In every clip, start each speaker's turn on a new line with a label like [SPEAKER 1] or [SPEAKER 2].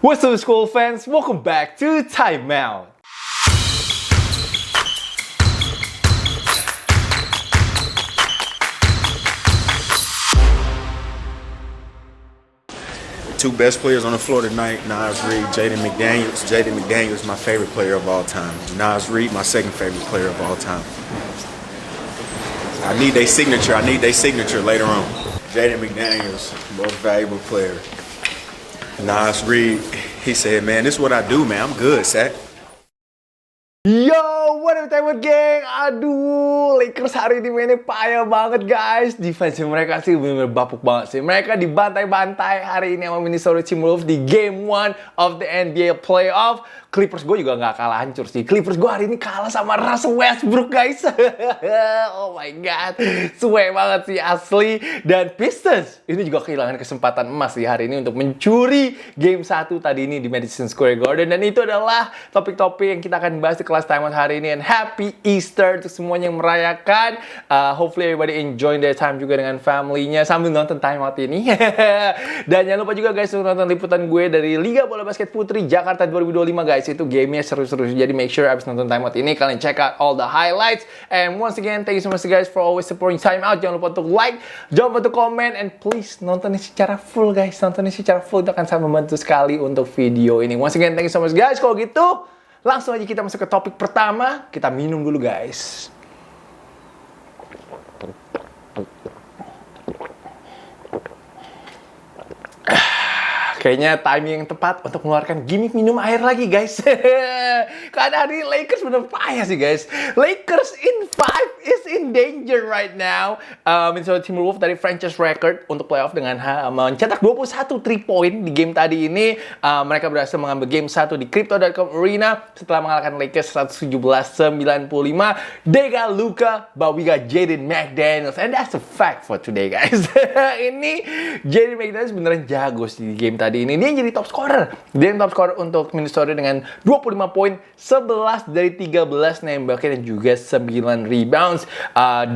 [SPEAKER 1] What's up, school fans? Welcome back to Timeout.
[SPEAKER 2] Two best players on the floor tonight, Naz Reid, Jaden McDaniels. Jaden McDaniels, my favorite player of all time. Naz Reid, my second favorite player of all time. I need their signature later on. Jaden McDaniels, most valuable player. Naz Reid, he said, man, this is what I do, man. I'm good, Zach.
[SPEAKER 1] Yo, what up Timeout gang? Aduh, Lakers hari ini mainnya payah banget guys. Defense mereka sih bener-bener bapuk banget sih. Mereka dibantai-bantai hari ini sama Minnesota Timberwolves di Game 1 of the NBA Playoff. Clippers gue juga gak kalah hancur sih. Clippers gue hari ini kalah sama Russell Westbrook guys. Oh my god, suwe banget sih asli. Dan Pistons ini juga kehilangan kesempatan emas di hari ini untuk mencuri Game 1 tadi ini di Madison Square Garden. Dan itu adalah topik-topik yang kita akan bahas di kelas Timeout hari ini. And happy Easter untuk semuanya yang merayakan. Hopefully everybody enjoy their time juga dengan family-nya sambil nonton Timeout ini. Dan jangan lupa juga guys untuk nonton liputan gue dari Liga Bola Basket Putri Jakarta 2025 guys. Itu gamenya seru-seru, jadi make sure abis nonton Timeout ini kalian check out all the highlights. And once again, thank you so much guys for always supporting Timeout. Jangan lupa untuk like, jangan lupa untuk comment, and please nontonnya secara full guys. Nontonnya secara full itu akan sangat membantu sekali untuk video ini. Once again, thank you so much guys. Kalau gitu, langsung aja kita masuk ke topik pertama. Kita minum dulu guys. Kayaknya timing yang tepat untuk mengeluarkan gimmick minum air lagi guys. Karena hari ini Lakers bener payah sih guys. Lakers in 5 is in danger right now. Minnesota Timberwolves dari franchise record untuk playoff dengan mencetak 21 3 point di game tadi ini. Mereka berhasil mengambil game 1 di Crypto.com Arena setelah mengalahkan Lakers 117-95. They got Luka, but we got Jaden McDaniels, and that's a fact for today guys. Ini Jaden McDaniels beneran jago sih di game tadi ini. Dia jadi top scorer. Dia yang top scorer untuk Minnesota dengan 25 poin, 11 dari 13 nembaknya dan juga 9 rebounds.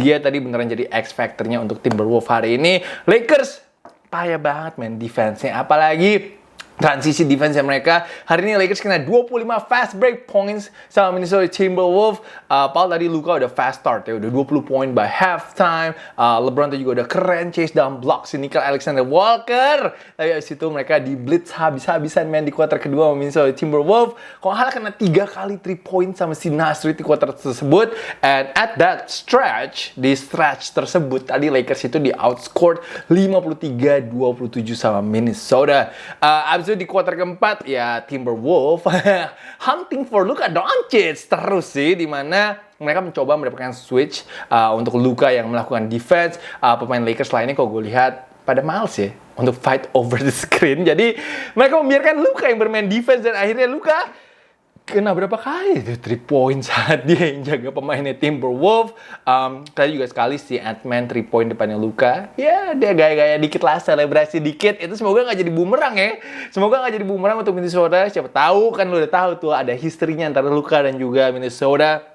[SPEAKER 1] Dia tadi beneran jadi X factor-nya untuk Timberwolves hari ini. Lakers payah banget man defense-nya. Apalagi transisi defense mereka. Hari ini Lakers kena 25 fast break points sama Minnesota Timberwolves. Paul tadi Luka udah fast start ya, udah 20 poin by halftime. LeBron tadi juga udah keren chase down block si Nickeil Alexander-Walker. Tapi abis itu mereka di blitz habis-habisan main di kuarter kedua sama Minnesota Timberwolves. Kalau nggak kena 3 kali 3 point sama si Naz Reid di kuarter tersebut. And at that stretch, di stretch tersebut tadi Lakers itu di outscored 53-27 sama Minnesota. Abis itu di kuarter keempat ya Timberwolves hunting for Luka Doncic terus sih, dimana mereka mencoba mendapatkan switch untuk Luka yang melakukan defense. Pemain Lakers lainnya kalau gue lihat pada males ya untuk fight over the screen, jadi mereka membiarkan Luka yang bermain defense dan akhirnya Luka kena berapa kali itu 3 point saat dia yang jaga pemainnya Timberwolves. Tadi juga sekali si Ant-Man 3 point depannya Luka. Ya dia gaya-gaya dikit lah, selebrasi dikit. Itu semoga nggak jadi bumerang ya. Semoga nggak jadi bumerang untuk Minnesota. Siapa tahu kan lu udah tahu tuh ada historinya antara Luka dan juga Minnesota.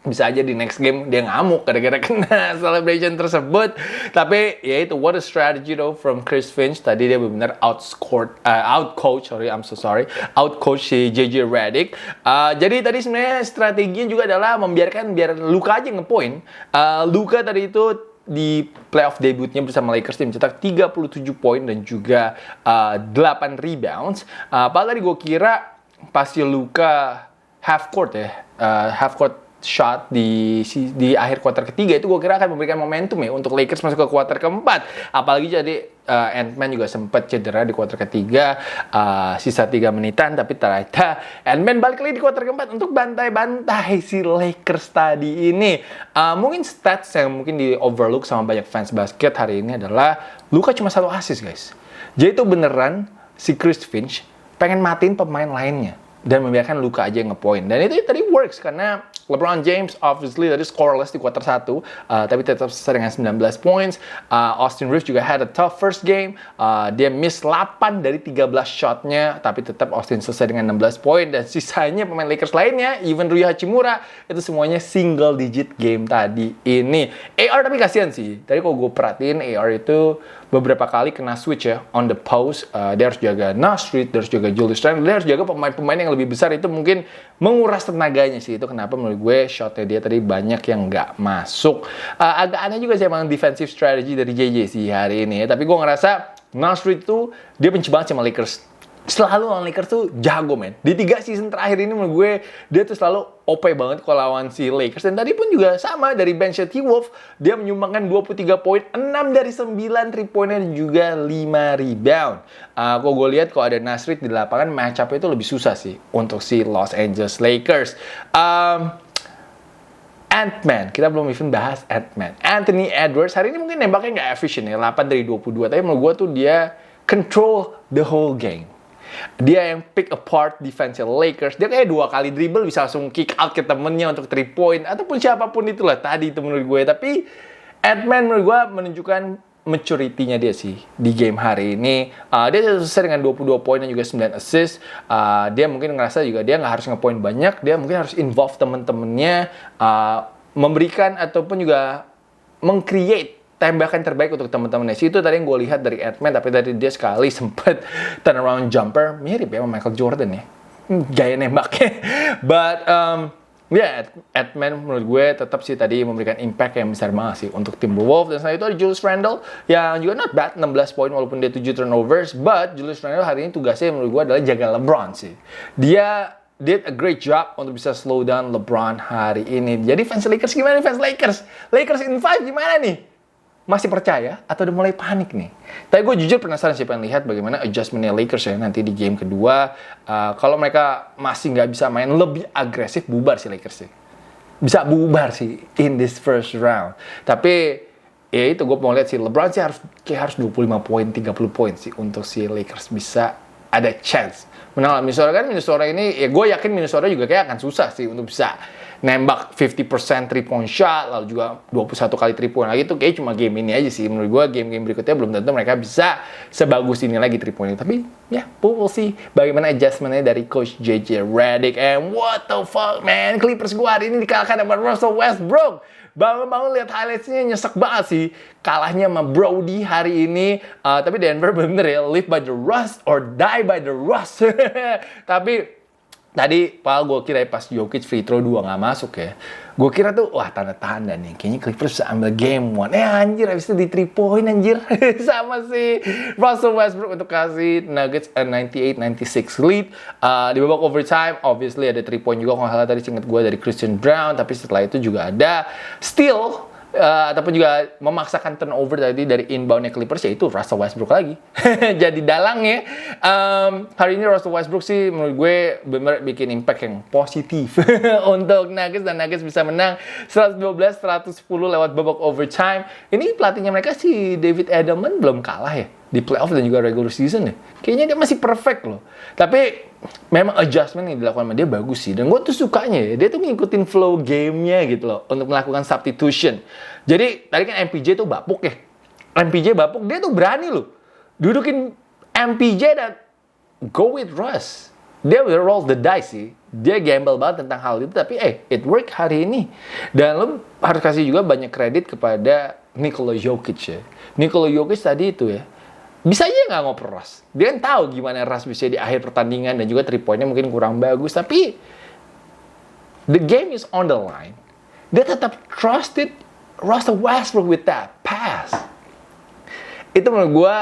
[SPEAKER 1] Bisa aja di next game dia ngamuk gara-gara kena celebration tersebut. Tapi ya itu, what a strategy though from Chris Finch. Tadi dia benar outcoach si JJ Redick. Jadi tadi sebenarnya strateginya juga adalah biar Luka aja ngepoint. Luka tadi itu di playoff debutnya bersama Lakers dia mencetak 37 poin dan juga 8 rebounds. Padahal tadi gue kira pasti Luka half court shot di akhir kuarter ketiga itu gue kira akan memberikan momentum ya untuk Lakers masuk ke kuarter keempat. Apalagi jadi Ant-Man juga sempat cedera di kuarter ketiga, sisa 3 menitan, tapi ternyata Ant-Man balik lagi di kuarter keempat untuk bantai-bantai si Lakers tadi ini. Mungkin stats yang mungkin di overlook sama banyak fans basket hari ini adalah Luka cuma 1 assist guys. Jadi itu beneran si Chris Finch pengen matiin pemain lainnya dan membiarkan Luka aja yang ngepoint. Dan itu tadi works karena LeBron James obviously tadi scoreless di quarter 1, tapi tetap selesai dengan 19 points. Austin Reeves juga had a tough first game. Dia miss 8 dari 13 shotnya, tapi tetap Austin selesai dengan 16 poin. Dan sisanya pemain Lakers lainnya, even Rui Hachimura, itu semuanya single digit game tadi ini. AR tapi kasihan sih. Tadi kalau gue perhatiin, AR itu beberapa kali kena switch ya on the post. Dia harus jaga Nasrid, dia harus jaga Julius Randle, dia harus jaga pemain-pemain yang lebih besar. Itu mungkin menguras tenaganya sih. Itu kenapa menurut gue shotnya dia tadi banyak yang nggak masuk. Agak aneh juga sih emang defensive strategy dari JJ sih hari ini ya. Tapi gue ngerasa Nasrid tuh dia benci banget sama Lakers. Selalu lawan Lakers tuh jago, men. Di 3 season terakhir ini menurut gue, dia tuh selalu OP banget kalau lawan si Lakers. Dan tadi pun juga sama, dari bench T-Wolf, dia menyumbangkan 23 poin, 6 dari 9 3 poinnya dan juga 5 rebound. Kalau gue lihat kalau ada Nasrid di lapangan, match-up itu lebih susah sih untuk si Los Angeles Lakers. Ant-Man, kita belum even bahas Ant-Man. Anthony Edwards, hari ini mungkin nembaknya nggak efficient ya, 8 dari 22. Tapi menurut gue tuh dia control the whole game. Dia yang pick apart defense Lakers. Dia kayak 2 kali dribble bisa langsung kick out ke temennya untuk 3 point. Ataupun siapapun itulah tadi itu menurut gue. Tapi Ant-Man menurut gue menunjukkan maturity-nya dia sih di game hari ini. Dia selesai dengan 22 poin dan juga 9 assist. Dia mungkin ngerasa juga dia nggak harus nge-point banyak. Dia mungkin harus involve temen-temennya. Memberikan ataupun juga meng-create tembakan terbaik untuk teman-temannya. Itu tadi yang gue lihat dari Ant-Man, tapi tadi dia sekali sempat turnaround jumper, mirip ya sama Michael Jordan ya. Gaya nembaknya. But, Ant-Man menurut gue tetap sih tadi memberikan impact yang besar banget sih untuk Timberwolves. Dan setelah itu ada Julius Randle yang juga not bad, 16 poin walaupun dia 7 turnovers. But Julius Randle hari ini tugasnya menurut gue adalah jaga LeBron sih. Dia did a great job untuk bisa slow down LeBron hari ini. Jadi fans Lakers gimana nih fans Lakers? Lakers in 5 gimana nih? Masih percaya atau udah mulai panik nih? Tapi gue jujur penasaran sih pengen lihat bagaimana adjustment-nya Lakers ya nanti di game kedua. Kalau mereka masih nggak bisa main lebih agresif, bubar sih Lakers sih. Bisa bubar sih in this first round. Tapi ya itu gue mau lihat sih LeBron sih harus 25 poin, 30 poin sih untuk si Lakers bisa ada chance menang. Minnesota kan Minnesota ini ya gue yakin Minnesota juga kayak akan susah sih untuk bisa nembak 50% 3-point shot, lalu juga 21 kali 3-point lagi itu kayak cuma game ini aja sih. Menurut gue game-game berikutnya belum tentu mereka bisa sebagus ini lagi 3-point. Tapi ya, we'll see bagaimana adjustment-nya dari Coach JJ Redick. And what the fuck, man, Clippers gue hari ini dikalahkan sama Russell Westbrook. Bangun-bangun lihat highlights-nya nyesek banget sih. Kalahnya sama Brody hari ini. Tapi Denver bener ya, live by the rust or die by the rust. Tapi tadi, gue kira pas Jokic free throw 2 nggak masuk ya. Gue kira tuh, wah tanda-tanda nih. Kayaknya Clippers bisa ambil game 1. Anjir, habis itu di 3 point anjir. Sama si Russell Westbrook untuk kasih Nuggets 98-96 lead. Di babak overtime, obviously ada 3 point juga. Kalau salah tadi inget gue dari Christian Brown. Tapi setelah itu juga ada steal. Ataupun juga memaksakan turnover tadi dari inbound-nya Clippers, yaitu Russell Westbrook lagi. Jadi dalangnya. Hari ini Russell Westbrook sih menurut gue benar bikin impact yang positif untuk Nuggets, dan Nuggets bisa menang 112-110 lewat babak overtime. Ini pelatihnya mereka si David Edelman belum kalah ya di playoff dan juga regular season ya. Kayaknya dia masih perfect loh. Tapi memang adjustment yang dilakukan sama dia bagus sih. Dan gue tuh sukanya ya, dia tuh ngikutin flow gamenya gitu loh untuk melakukan substitution. Jadi tadi kan MPJ tuh bapuk ya. MPJ bapuk, dia tuh berani loh dudukin MPJ dan go with Russ. Dia will roll the dice sih. Dia gamble banget tentang hal itu. Tapi it work hari ini. Dan lo harus kasih juga banyak kredit kepada Nikola Jokic ya. Nikola Jokic tadi itu ya, bisa aja nggak ngoper Russ. Dia kan tahu gimana Russ bisa di akhir pertandingan dan juga 3 pointnya mungkin kurang bagus. Tapi the game is on the line. Dia tetap trusted Russell Westbrook with that pass. Itu menurut gue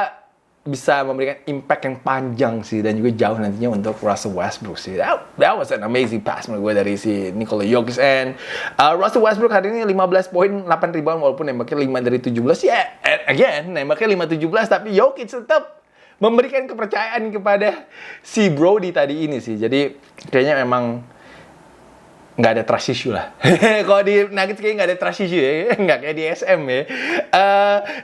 [SPEAKER 1] bisa memberikan impact yang panjang sih dan juga jauh nantinya untuk Russell Westbrook sih. That was an amazing pass menurut gue dari si Nikola Jokic. And Russell Westbrook hari ini 15 poin, 8 rebound walaupun nembaknya 5 dari 17. Ya, again, nembaknya 5-17 tapi Jokic tetap memberikan kepercayaan kepada si Brody tadi ini sih. Jadi kayaknya memang nggak ada trust issue lah. Kalau di Nuggets kayaknya nggak ada trust issue ya, nggak kayak di SM ya.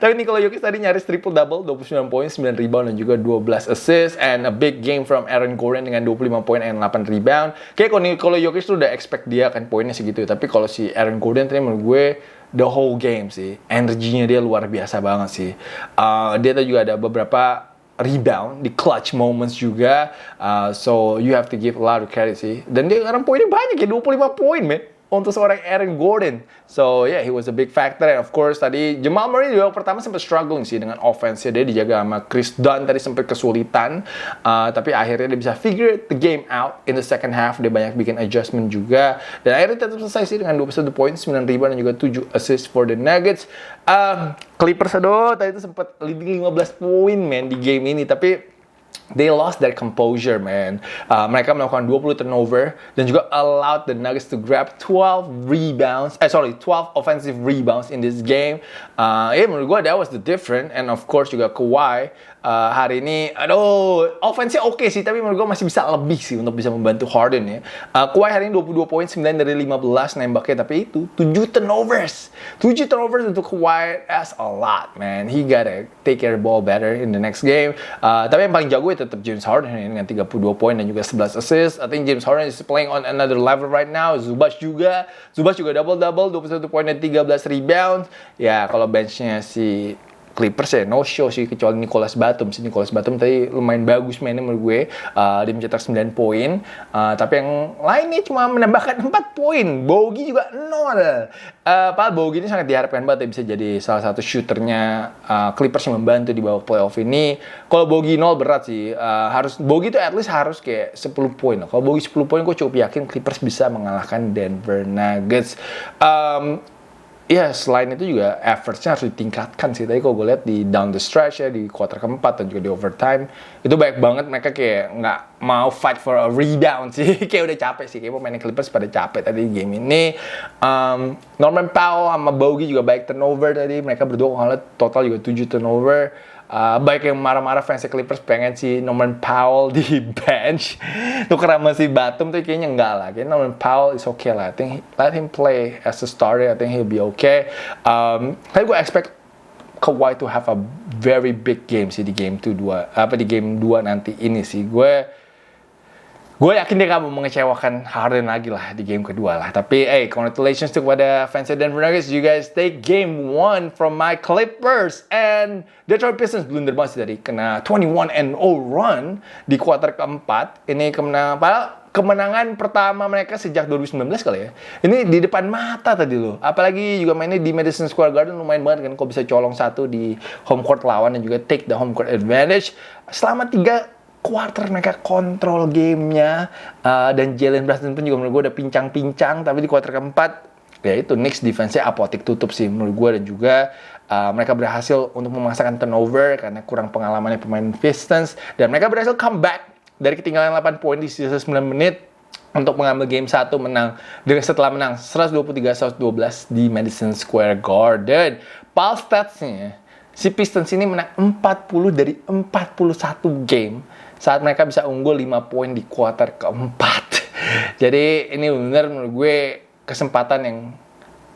[SPEAKER 1] Tapi Nikola Jokic tadi nyaris triple-double, 29 poin, 9 rebound, dan juga 12 assist. And a big game from Aaron Gordon dengan 25 poin and 8 rebound. Kayak kalau Nikola Jokic tuh udah expect dia kan poinnya segitu. Tapi kalau si Aaron Gordon tadi menurut gue, the whole game sih, energinya dia luar biasa banget sih. Dia tuh juga ada beberapa rebound di clutch moments juga, so you have to give a lot of credit sih. Dan dia sekarang poinnya banyak ya, 25 poin man, untuk seorang Aaron Gordon. So yeah, he was a big factor. And of course tadi Jamal Murray juga pertama sempat struggling sih dengan offense-nya. Dia dijaga sama Chris Dunn tadi, sempat kesulitan, tapi akhirnya dia bisa figure the game out in the second half. Dia banyak bikin adjustment juga, dan akhirnya tetap selesai sih dengan 21 poin, 9 rebound, dan juga 7 assist for the Nuggets. Clippers tadi itu sempat leading 15 poin man di game ini, tapi they lost their composure, man. Mereka melakukan 20 turnover dan juga allowed the Nuggets to grab 12 offensive rebounds in this game. Menurut gue that was the difference. And of course juga Kawhi hari ini, offense-nya oke sih, tapi menurut gue masih bisa lebih sih untuk bisa membantu Harden ya. Kawhi hari ini 22 poin, 9 dari 15 nembaknya, tapi itu 7 turnovers. 7 turnovers untuk Kawhi, that's a lot, man. He gotta take care of the ball better in the next game. Tapi yang paling jago ya tetap James Harden dengan 32 poin dan juga 11 assist. I think James Harden is playing on another level right now. Zubac juga double-double, 21 poin dan 13 rebound. Ya, kalau benchnya si Clippers ya no show sih, kecuali Nicholas Batum. Nicholas Batum tadi lumayan bagus mainnya menurut gue. Dia mencetak 9 poin. Tapi yang lainnya cuma menambahkan 4 poin. Bogey juga 0. Padahal Bogey ini sangat diharapkan banget ya bisa jadi salah satu shooternya Clippers yang membantu di bawah playoff ini. Kalau Bogey 0 berat sih. Bogey itu at least harus kayak 10 poin. Kalau Bogey 10 poin gue cukup yakin Clippers bisa mengalahkan Denver Nuggets. Ya, selain itu juga efforts-nya harus ditingkatkan sih. Tadi kalau gue lihat di down the stretch ya, di quarter keempat dan juga di overtime, itu banyak banget mereka kayak nggak mau fight for a rebound sih. Kayak udah capek sih, kayak pemain Clippers pada capek tadi di game ini. Norman Powell sama Bogey juga baik turnover tadi. Mereka berdua kalau lihat total juga 7 turnover. Baik yang marah-marah fans Clippers pengen si Norman Powell di bench tuker sama si Batum tuh kayaknya enggak lah. Kayaknya Norman Powell is okay lah. I think let him play as a starter. I think he'll be okay. Tapi gue expect Kawhi to have a very big game sih di game 2 nanti ini sih. Gue yakin dia gak mau mengecewakan Harden lagi lah di game kedua lah. Tapi congratulations to kepada fans Denver Nuggets. You guys take game 1 from my Clippers. And Detroit Pistons blunder banget sih tadi. Kena 21-0 run di kuarter keempat. Ini kemenangan pertama mereka sejak 2019 kali ya. Ini di depan mata tadi loh. Apalagi juga mainnya di Madison Square Garden, lumayan banget kan. Kok bisa colong 1 di home court lawan dan juga take the home court advantage. Selama 3 quarter mereka kontrol gamenya, dan Jalen Brunson pun juga menurut gue udah pincang-pincang. Tapi di quarter keempat ya itu Knicks defense-nya apotik tutup sih menurut gue. Dan juga mereka berhasil untuk memaksakan turnover karena kurang pengalamannya pemain Pistons, dan mereka berhasil comeback dari ketinggalan 8 poin di sisa 9 menit untuk mengambil game 1 setelah menang 123-112 di Madison Square Garden. Pal statsnya, si Pistons ini menang 40 dari 41 game saat mereka bisa unggul 5 poin di kuarter keempat. Jadi ini benar menurut gue kesempatan yang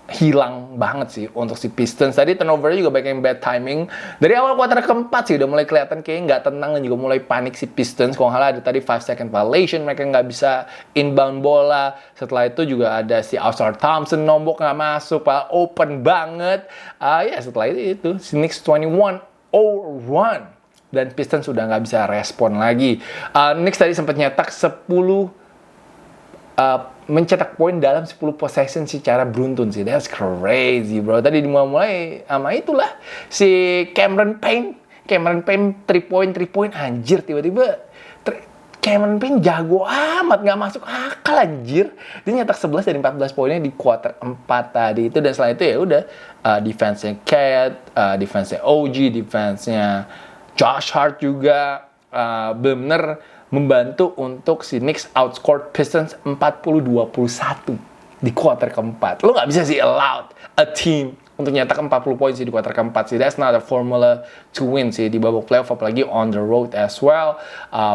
[SPEAKER 1] hilang banget sih untuk si Pistons. Tadi turnovernya juga banyak yang bad timing. Dari awal kuarter keempat sih udah mulai kelihatan kayaknya nggak tenang dan juga mulai panik si Pistons. Kalau nggak salah ada tadi 5 second violation, mereka nggak bisa inbound bola. Setelah itu juga ada si Ausar Thompson nombok nggak masuk, open banget. Setelah itu si Knicks 21-0 run. Dan Pistons sudah nggak bisa respon lagi. Knicks tadi sempat nyetak 10 mencetak poin dalam 10 possession secara beruntun sih. That's crazy, bro. Tadi dimulai sama itulah si Cameron Payne 3 point anjir, tiba-tiba Cameron Payne jago amat, nggak masuk akal anjir. Dia nyetak 11 dari 14 poinnya di kuarter 4 tadi itu. Dan setelah itu ya udah defense-nya Cat, defense-nya OG, defense-nya Josh Hart juga benar membantu untuk si Knicks outscored Pistons 40-21 di kuarter keempat. Lo nggak bisa sih allowed a team untuk nyetak 40 poin sih di kuarter keempat sih. That's not a formula to win sih di babak playoff, apalagi on the road as well.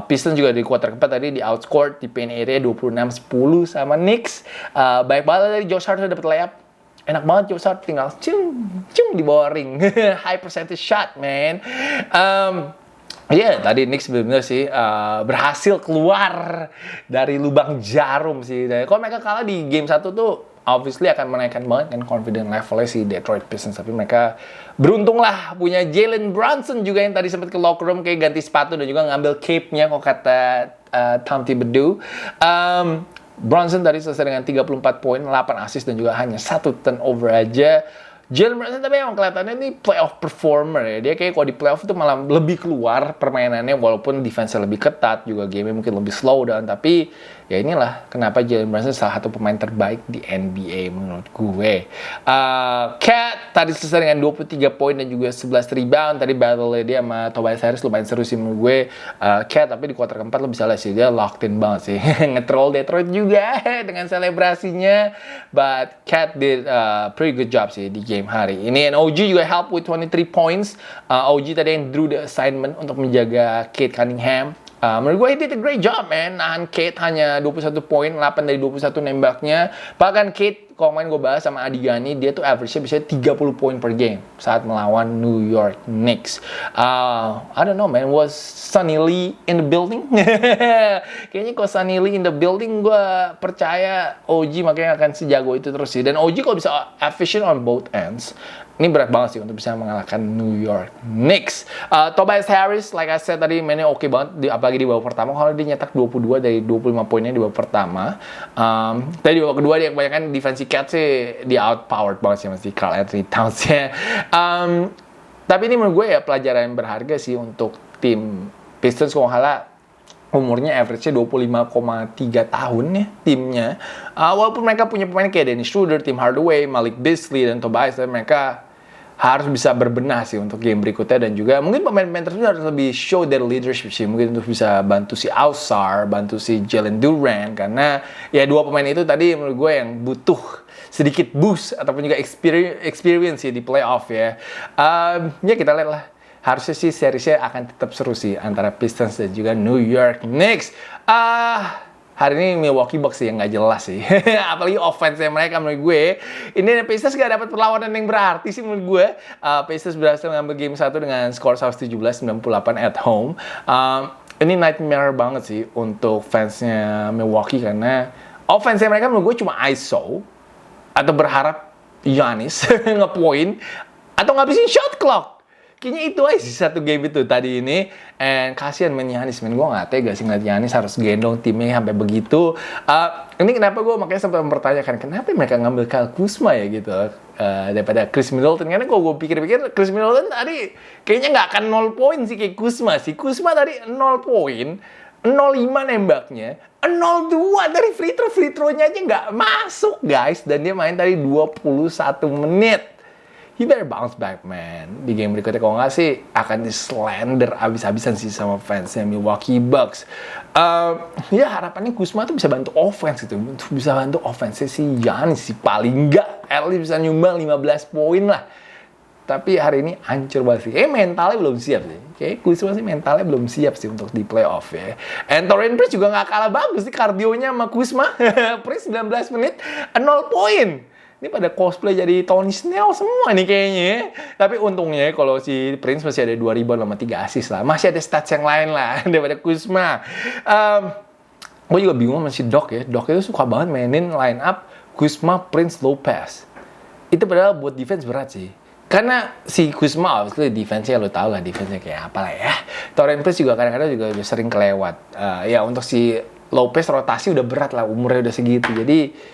[SPEAKER 1] Pistons juga di kuarter keempat tadi di outscored di paint area 26-10 sama Knicks. Baik banget dari Josh Hart dapat layup. Enak banget Josh Hart tinggal cung di bawah ring. High percentage shot, man. Tadi Knicks benar-benar sih berhasil keluar dari lubang jarum sih. Kalau mereka kalah di game 1 tuh obviously akan menaikkan banget kan confidence levelnya si Detroit Pistons. Tapi mereka beruntung lah punya Jalen Brunson juga yang tadi sempat ke locker room kayak ganti sepatu dan juga ngambil cape-nya kok kata Tom Thibodeau. Brunson tadi selesai dengan 34 poin, 8 assist dan juga hanya 1 turnover aja. Jalen Brunson tapi emang kelihatannya ini playoff performer ya. Dia kayak kalau di playoff itu malah lebih keluar permainannya walaupun defense-nya lebih ketat, juga game-nya mungkin lebih slow down. Tapi ya inilah kenapa Jalen Brunson salah satu pemain terbaik di NBA menurut gue. Cat tadi selesai dengan 23 poin dan juga 11 rebound. Tadi battle dia sama Tobias Harris lumayan seru sih menurut gue. Cat tapi di kuarter keempat lo bisa lihat sih dia locked in banget sih. Nge-troll Detroit juga dengan selebrasinya. But Cat did a pretty good job sih di game hari ini. And OG juga help with 23 points. OG tadi yang drew the assignment untuk menjaga Kate Cunningham. Menurut gue he did a great job, man. Nahan Kate hanya 21 poin, 8 dari 21 nembaknya. Bahkan Kate, kalau main gue bahas sama Adi Gani, dia tuh average-nya bisa 30 poin per game saat melawan New York Knicks. I don't know, man. Was Sonny Lee in the building? Kayaknya kalau Sonny Lee in the building, gue percaya OG makanya akan sejago itu terus sih. Dan OG kalau bisa efficient on both ends, ini berat banget sih untuk bisa mengalahkan New York Knicks. Tobias Harris, like I said tadi, mainnya oke banget, apalagi di babak pertama. Kalau dia nyetak 22 dari 25 poinnya di babak pertama. Tadi di babak kedua dia kebanyakan defensive cat sih, dia outpowered banget sih masih Karl Anthony Towns ya. Tapi ini menurut gue ya pelajaran yang berharga sih untuk tim Pistons. Kalau nggak umurnya average-nya 25,3 tahun ya timnya. Walaupun mereka punya pemain kayak Dennis Schroeder, Tim Hardaway, Malik Beasley, dan Tobias, mereka harus bisa berbenah sih untuk game berikutnya. Dan juga mungkin pemain-pemain tersebut harus lebih show their leadership sih. Mungkin untuk bisa bantu si Ausar, bantu si Jalen Duren. Karena ya dua pemain itu tadi menurut gue yang butuh sedikit boost ataupun juga experience sih di playoff ya. Ya kita lihat lah. Harusnya sih seriesnya akan tetap seru sih antara Pistons dan juga New York Knicks. Hari ini Milwaukee Bucks sih yang nggak jelas sih. Apalagi offense-nya mereka menurut gue. Ini Pistons nggak dapat perlawanan yang berarti sih menurut gue. Pistons berhasil ngambil game 1 dengan skor 117-98 at home. Ini nightmare banget sih untuk fansnya Milwaukee karena offense-nya mereka menurut gue cuma ISO atau berharap Giannis ngepoint atau ngabisin shot clock. Kayaknya itu aja sih satu game itu tadi ini. And kasihan main Giannis, gue gak tega sih ngeliat Giannis harus gendong timnya sampai begitu. Ini kenapa gue makanya sempat mempertanyakan kenapa mereka ngambil Kyle Kuzma ya gitu daripada Chris Middleton. Karena kalau gue pikir-pikir Chris Middleton tadi kayaknya gak akan 0 poin sih kayak Kuzma sih. Kuzma tadi 0 poin, 0,5 nembaknya, 0,2 dari free throw-nya aja gak masuk guys. Dan dia main tadi 21 menit. He better bounce back, man. Di game berikutnya kalau nggak sih akan di-slander abis-abisan sih sama fansnya Milwaukee Bucks. Ya harapannya Kuzma tuh bisa bantu offense gitu. Bisa bantu offense si Giannis sih. Paling nggak, at least bisa nyumbang 15 poin lah. Tapi hari ini hancur banget sih. Mentalnya belum siap sih. Kayak Kuzma sih mentalnya belum siap sih untuk di playoff ya. And Taurean Prince juga nggak kalah bagus sih kardionya sama Kuzma. Prince 19 menit, 0 poin. Ini pada cosplay jadi Tony Snell semua nih kayaknya. Tapi untungnya kalau si Prince masih ada 2 rebound sama 3 assist lah. Masih ada stats yang lain lah daripada Kuzma. Gue juga bingung sama si Doc ya. Doc itu suka banget mainin line up Kuzma, Prince, Lopez. Itu padahal buat defense berat sih. Karena si Kuzma obviously defense-nya lo tau lah defense-nya kayak apa lah ya. Taurean Prince juga kadang-kadang juga sering kelewat. Ya untuk si Lopez rotasi udah berat lah. Umurnya udah segitu. Jadi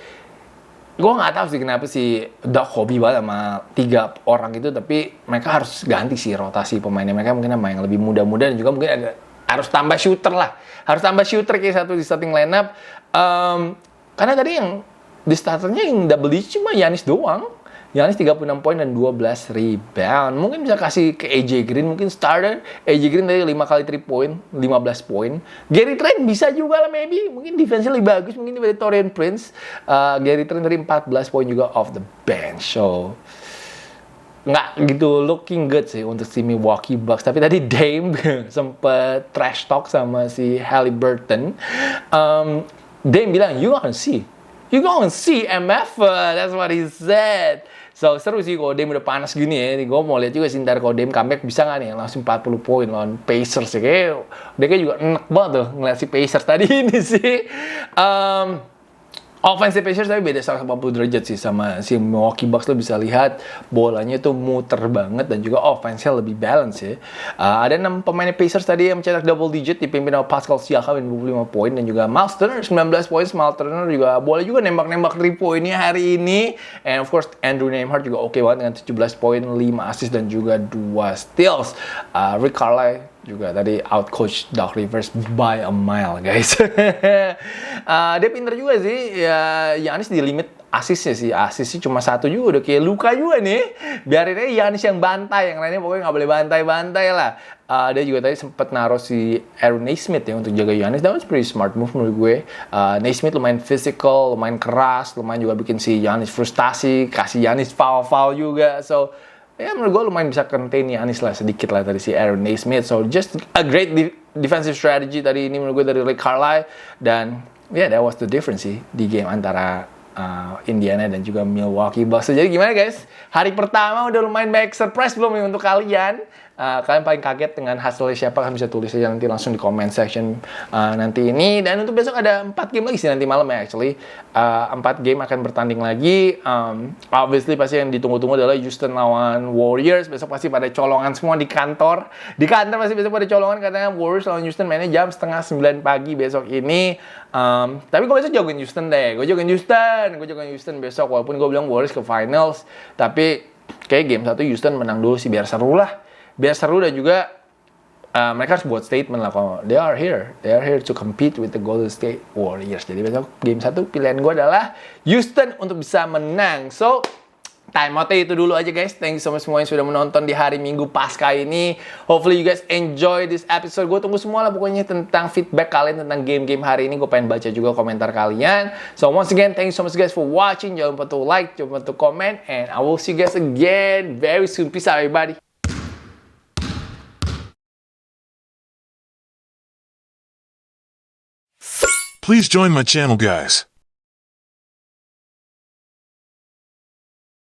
[SPEAKER 1] gue nggak tahu sih kenapa si Doc hobi banget sama 3 orang itu, tapi mereka harus ganti sih rotasi pemainnya. Mereka mungkin sama yang lebih muda-muda dan juga mungkin harus tambah shooter lah. Harus tambah shooter kayak satu di starting lineup. Karena tadi yang di starternya yang double digit cuma Giannis doang. Giannis 36 poin dan 12 rebound. Mungkin bisa kasih ke AJ Green, mungkin starter. AJ Green tadi 5 kali 3 point, 15 poin. Gary Trent bisa juga lah maybe. Mungkin defense-nya lebih bagus mungkin daripada Taurean Prince. Gary Trent tadi 14 poin juga off the bench. So nggak gitu looking good sih untuk si Milwaukee Bucks. Tapi tadi Dame sempet trash talk sama si Haliburton. Dame bilang, you gonna see MF, that's what he said. So seru sih kalau Dame udah panas gini ya. Gue mau lihat juga sih ntar kalau Dame comeback bisa nggak nih langsung 40 poin lawan Pacers ya. Dia kayak juga enak banget tuh ngeliat si Pacers tadi ini sih. Offensive Pacers tapi beda 180 derajat sih sama si Milwaukee Bucks. Lo bisa lihat bolanya tuh muter banget dan juga offense-nya lebih balance ya. Ada 6 pemain Pacers tadi yang mencetak double digit dipimpin oleh Pascal Siakam 25 poin dan juga Miles Turner 19 poin. Miles Turner juga boleh juga nembak-nembak 3 poinnya hari ini. And of course Andrew Nembhard juga oke banget dengan 17 poin, 5 assist dan juga 2 steals. Rick Carlisle juga tadi outcoach Doc Rivers by a mile, guys. Dia pinter juga sih. Ya, Giannis di limit asisnya sih. Asisnya cuma 1 juga, udah kayak luka juga nih. Biarin aja Giannis yang bantai, yang lainnya pokoknya nggak boleh bantai-bantai lah. Dia juga tadi sempat naruh si Aaron Nesmith ya untuk jaga Giannis. That was pretty smart move menurut gue. Nesmith lumayan physical, lumayan keras, lumayan juga bikin si Giannis frustasi, kasih Giannis foul-foul juga. So ya menurut gue lumayan bisa contain Giannis lah sedikit lah tadi si Aaron Nesmith. So just a great defensive strategy tadi ini menurut gue dari Rick Carlisle. Dan yeah, that was the difference sih di game antara Indiana dan juga Milwaukee Bucks. Jadi gimana guys? Hari pertama udah lumayan banyak surprise belum nih untuk kalian? Kalian paling kaget dengan hasilnya siapa? Kalian bisa tulis aja nanti langsung di comment section nanti ini. Dan untuk besok ada 4 game lagi sih nanti malam ya actually. 4 game akan bertanding lagi. Obviously pasti yang ditunggu-tunggu adalah Houston lawan Warriors. Besok pasti pada colongan semua di kantor. Di kantor pasti besok pada colongan karena Warriors lawan Houston mainnya jam 8:30 pagi besok ini. Tapi gue besok jagoin Houston deh. Gue jagoin Houston besok. Walaupun gue bilang Warriors ke finals. Tapi kayak game 1 Houston menang dulu sih biar seru lah. Biar seru dan juga mereka harus buat statement lah kalau they are here to compete with the Golden State Warriors. Jadi besok game 1 pilihan gue adalah Houston untuk bisa menang. So time out-nya itu dulu aja guys. Thank you so much semua yang sudah menonton di hari Minggu Pasca ini. Hopefully you guys enjoy this episode. Gue tunggu semua lah pokoknya tentang feedback kalian tentang game-game hari ini. Gue pengen baca juga komentar kalian. So once again, thank you so much guys for watching. Jangan lupa to like, jangan lupa to comment. And I will see you guys again very soon. Peace out everybody.
[SPEAKER 3] Please join my channel, guys.